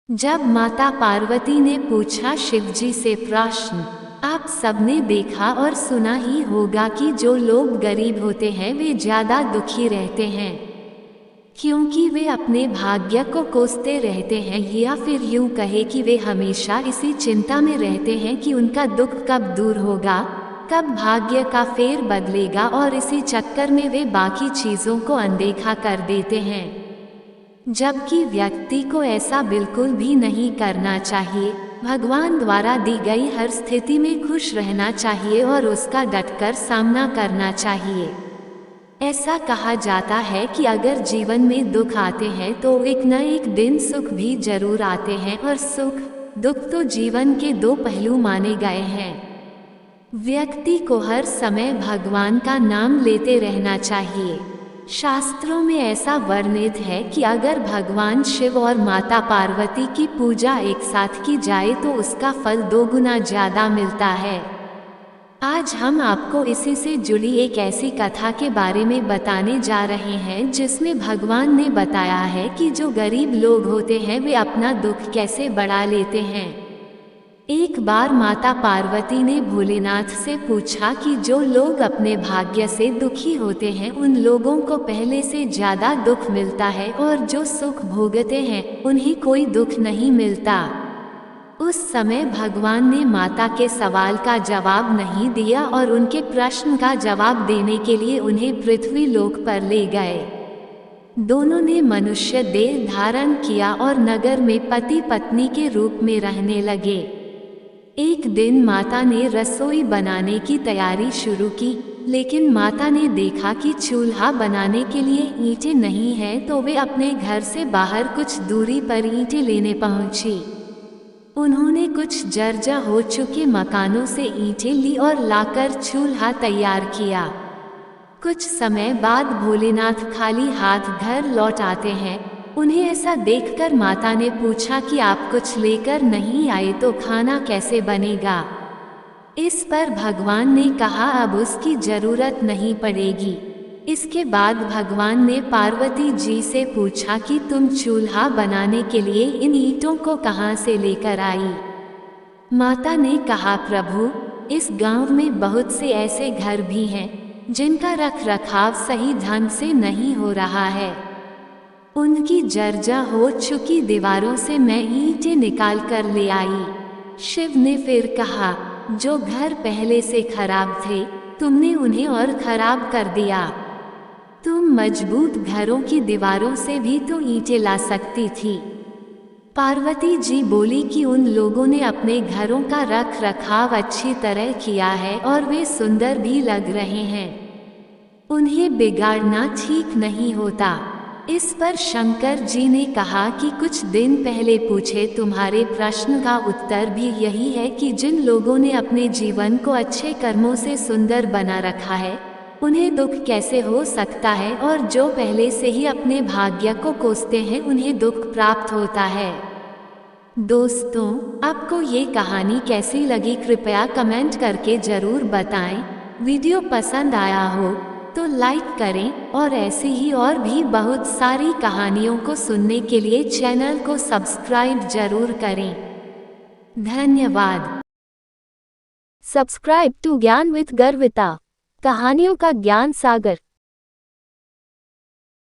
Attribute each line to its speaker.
Speaker 1: जब माता पार्वती ने पूछा शिवजी से प्रश्न, आप सबने देखा और सुना ही होगा कि जो लोग गरीब होते हैं वे ज्यादा दुखी रहते हैं, क्योंकि वे अपने भाग्य को कोसते रहते हैं, या फिर यूं कहे कि वे हमेशा इसी चिंता में रहते हैं कि उनका दुख कब दूर होगा, कब भाग्य का फेर बदलेगा, और इसी चक्कर में वे बाकी चीजों को अनदेखा कर देते हैं। जबकि व्यक्ति को ऐसा बिल्कुल भी नहीं करना चाहिए। भगवान द्वारा दी गई हर स्थिति में खुश रहना चाहिए और उसका डटकर सामना करना चाहिए। ऐसा कहा जाता है कि अगर जीवन में दुख आते हैं तो एक न एक दिन सुख भी जरूर आते हैं, और सुख दुख तो जीवन के दो पहलू माने गए हैं। व्यक्ति को हर समय भगवान का नाम लेते रहना चाहिए। शास्त्रों में ऐसा वर्णित है कि अगर भगवान शिव और माता पार्वती की पूजा एक साथ की जाए तो उसका फल 2 गुना ज्यादा मिलता है। आज हम आपको इसी से जुड़ी एक ऐसी कथा के बारे में बताने जा रहे हैं जिसमें भगवान ने बताया है कि जो गरीब लोग होते हैं वे अपना दुख कैसे बढ़ा लेते हैं। एक बार माता पार्वती ने भोलेनाथ से पूछा कि जो लोग अपने भाग्य से दुखी होते हैं उन लोगों को पहले से ज्यादा दुख मिलता है, और जो सुख भोगते हैं उन्हें कोई दुख नहीं मिलता। उस समय भगवान ने माता के सवाल का जवाब नहीं दिया और उनके प्रश्न का जवाब देने के लिए उन्हें पृथ्वी लोक पर ले गए। दोनों ने मनुष्य देह धारण किया और नगर में पति पत्नी के रूप में रहने लगे। एक दिन माता ने रसोई बनाने की तैयारी शुरू की, लेकिन माता ने देखा कि चूल्हा बनाने के लिए ईंटें नहीं हैं, तो वे अपने घर से बाहर कुछ दूरी पर ईंटें लेने पहुंची। उन्होंने कुछ जर्जर हो चुके मकानों से ईंटें ली और लाकर चूल्हा तैयार किया। कुछ समय बाद भोलेनाथ खाली हाथ घर लौट आते हैं। उन्हें ऐसा देखकर माता ने पूछा कि आप कुछ लेकर नहीं आए तो खाना कैसे बनेगा। इस पर भगवान ने कहा अब उसकी जरूरत नहीं पड़ेगी। इसके बाद भगवान ने पार्वती जी से पूछा कि तुम चूल्हा बनाने के लिए इन ईंटों को कहाँ से लेकर आई। माता ने कहा प्रभु, इस गांव में बहुत से ऐसे घर भी हैं जिनका रख रखाव सही ढंग से नहीं हो रहा है। उनकी जर्जर हो चुकी दीवारों से मैं ईंटें निकाल कर ले आई। शिव ने फिर कहा, जो घर पहले से खराब थे तुमने उन्हें और खराब कर दिया। तुम मजबूत घरों की दीवारों से भी तो ईंटें ला सकती थी। पार्वती जी बोली कि उन लोगों ने अपने घरों का रख रखाव अच्छी तरह किया है और वे सुंदर भी लग रहे हैं, उन्हें बिगाड़ना ठीक नहीं होता। इस पर शंकर जी ने कहा कि कुछ दिन पहले पूछे तुम्हारे प्रश्न का उत्तर भी यही है कि जिन लोगों ने अपने जीवन को अच्छे कर्मों से सुंदर बना रखा है उन्हें दुख कैसे हो सकता है, और जो पहले से ही अपने भाग्य को कोसते हैं उन्हें दुख प्राप्त होता है। दोस्तों, आपको ये कहानी कैसी लगी कृपया कमेंट करके जरूर बताएं। वीडियो पसंद आया हो तो लाइक करें और ऐसी ही और भी बहुत सारी कहानियों को सुनने के लिए चैनल को सब्सक्राइब जरूर करें। धन्यवाद।
Speaker 2: सब्सक्राइब टू ज्ञान विद गर्विता, कहानियों का ज्ञान सागर।